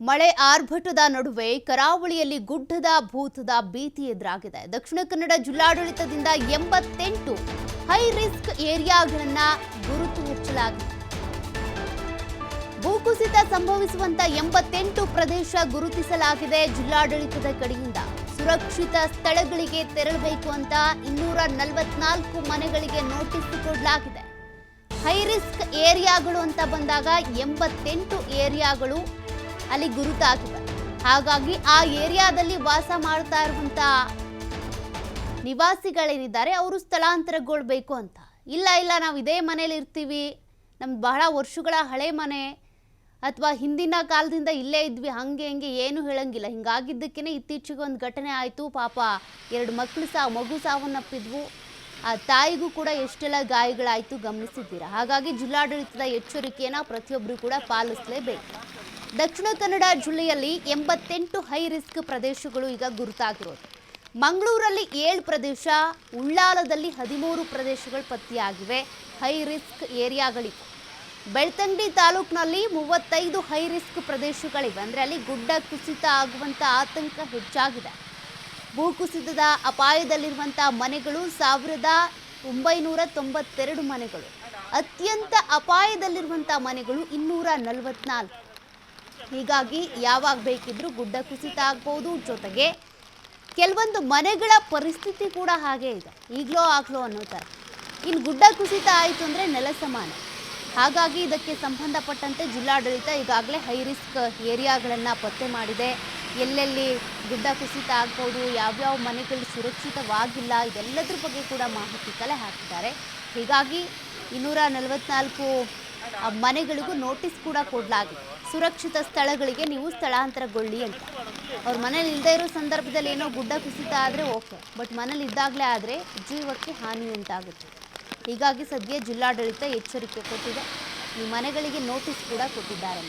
ಮಳೆ ಆರ್ಭಟದ ನಡುವೆ ಕರಾವಳಿಯಲ್ಲಿ ಗುಡ್ಡದ ಭೂತದ ಭೀತಿ ಎದುರಾಗಿದೆ. ದಕ್ಷಿಣ ಕನ್ನಡ ಜಿಲ್ಲಾಡಳಿತದಿಂದ 88 ಹೈ ರಿಸ್ಕ್ ಏರಿಯಾಗಳನ್ನ ಗುರುತು ಹಚ್ಚಲಾಗಿದೆ. ಭೂಕುಸಿತ ಸಂಭವಿಸುವಂತ 88 ಪ್ರದೇಶ ಗುರುತಿಸಲಾಗಿದೆ. ಜಿಲ್ಲಾಡಳಿತದ ಕಡೆಯಿಂದ ಸುರಕ್ಷಿತ ಸ್ಥಳಗಳಿಗೆ ತೆರಳಬೇಕು ಅಂತ 244 ಮನೆಗಳಿಗೆ ನೋಟಿಸ್ ಕೊಡಲಾಗಿದೆ. ಹೈ ರಿಸ್ಕ್ ಏರಿಯಾಗಳು ಅಂತ ಬಂದಾಗ 88 ಏರಿಯಾಗಳು ಅಲ್ಲಿ ಗುರುತಾಗಿವೆ. ಹಾಗಾಗಿ ಆ ಏರಿಯಾದಲ್ಲಿ ವಾಸ ಮಾಡ್ತಾ ಇರುವಂತ ನಿವಾಸಿಗಳೇನಿದ್ದಾರೆ ಅವರು ಸ್ಥಳಾಂತರಗೊಳ್ಬೇಕು ಅಂತ. ಇಲ್ಲ ನಾವು ಇದೇ ಮನೇಲಿ ಇರ್ತೀವಿ, ನಮ್ದು ಬಹಳ ವರ್ಷಗಳ ಹಳೆ ಮನೆ ಅಥವಾ ಹಿಂದಿನ ಕಾಲದಿಂದ ಇಲ್ಲೇ ಇದ್ವಿ, ಹಂಗೆ ಏನು ಹೇಳಂಗಿಲ್ಲ. ಹಿಂಗಾಗಿದ್ದಕ್ಕೇ ಇತ್ತೀಚೆಗೆ ಒಂದು ಘಟನೆ ಆಯಿತು. ಪಾಪ 2 ಮಗು ಸಾವನ್ನಪ್ಪಿದ್ವು. ಆ ತಾಯಿಗೂ ಕೂಡ ಎಷ್ಟೆಲ್ಲ ಗಾಯಗಳಾಯಿತು ಗಮನಿಸಿದ್ದೀರಾ. ಹಾಗಾಗಿ ಜಿಲ್ಲಾಡಳಿತದ ಎಚ್ಚರಿಕೆಯನ್ನು ಪ್ರತಿಯೊಬ್ಬರು ಕೂಡ ಪಾಲಿಸಲೇಬೇಕು. ದಕ್ಷಿಣ ಕನ್ನಡ ಜಿಲ್ಲೆಯಲ್ಲಿ 88 ಹೈ ರಿಸ್ಕ್ ಪ್ರದೇಶಗಳು ಈಗ ಗುರುತಾಗಿರೋದು. ಮಂಗಳೂರಲ್ಲಿ 7 ಪ್ರದೇಶ, ಉಳ್ಳಾಲದಲ್ಲಿ 13 ಪ್ರದೇಶಗಳು ಪತ್ತೆಯಾಗಿವೆ. High risk ಏರಿಯಾಗಳಿವೆ. ಬೆಳ್ತಂಗಡಿ ತಾಲೂಕಿನಲ್ಲಿ 35 ಹೈ ರಿಸ್ಕ್ ಪ್ರದೇಶಗಳಿವೆ. ಅಂದರೆ ಅಲ್ಲಿ ಗುಡ್ಡ ಕುಸಿತ ಆಗುವಂಥ ಆತಂಕ ಹೆಚ್ಚಾಗಿದೆ. ಭೂಕುಸಿತದ ಅಪಾಯದಲ್ಲಿರುವಂಥ ಮನೆಗಳು 1992 ಮನೆಗಳು. ಅತ್ಯಂತ ಅಪಾಯದಲ್ಲಿರುವಂಥ ಮನೆಗಳು 244. ಹೀಗಾಗಿ ಯಾವಾಗ ಬೇಕಿದ್ರೂ ಗುಡ್ಡ ಕುಸಿತ ಆಗ್ಬೋದು. ಜೊತೆಗೆ ಕೆಲವೊಂದು ಮನೆಗಳ ಪರಿಸ್ಥಿತಿ ಕೂಡ ಹಾಗೇ ಇದೆ, ಈಗಲೋ ಆಗ್ಲೋ ಅನ್ನೋ ಥರ. ಇನ್ನು ಗುಡ್ಡ ಕುಸಿತ ಆಯಿತು ಅಂದರೆ ನೆಲ ಸಮಾನ. ಹಾಗಾಗಿ ಇದಕ್ಕೆ ಸಂಬಂಧಪಟ್ಟಂತೆ ಜಿಲ್ಲಾಡಳಿತ ಈಗಾಗಲೇ ಹೈ ರಿಸ್ಕ್ ಏರಿಯಾಗಳನ್ನು ಪತ್ತೆ ಮಾಡಿದೆ. ಎಲ್ಲೆಲ್ಲಿ ಗುಡ್ಡ ಕುಸಿತ ಆಗ್ಬೋದು, ಯಾವ್ಯಾವ ಮನೆಗಳು ಸುರಕ್ಷಿತವಾಗಿಲ್ಲ, ಇದೆಲ್ಲದ್ರ ಬಗ್ಗೆ ಕೂಡ ಮಾಹಿತಿ ಕಲೆ ಹಾಕಿದ್ದಾರೆ. ಹೀಗಾಗಿ 244 ಮನೆಗಳಿಗೂ ನೋಟಿಸ್ ಕೂಡ ಕೊಡಲಾಗಿದೆ. ಸುರಕ್ಷಿತ ಸ್ಥಳಗಳಿಗೆ ನೀವು ಸ್ಥಳಾಂತರಗೊಳ್ಳಿ ಅಂತ. ಅವ್ರ ಮನೇಲಿ ಇಲ್ಲದೆ ಇರೋ ಸಂದರ್ಭದಲ್ಲಿ ಏನೋ ಗುಡ್ಡ ಕುಸಿತ ಆದರೆ ಓಕೆ, ಬಟ್ ಮನೇಲಿ ಇದ್ದಾಗಲೇ ಆದರೆ ಜೀವಕ್ಕೆ ಹಾನಿ ಉಂಟಾಗುತ್ತೆ. ಹೀಗಾಗಿ ಸದ್ಯ ಜಿಲ್ಲಾಡಳಿತ ಎಚ್ಚರಿಕೆ ಕೊಟ್ಟಿದೆ. ಈ ಮನೆಗಳಿಗೆ ನೋಟಿಸ್ ಕೂಡ ಕೊಟ್ಟಿದ್ದಾರೆ.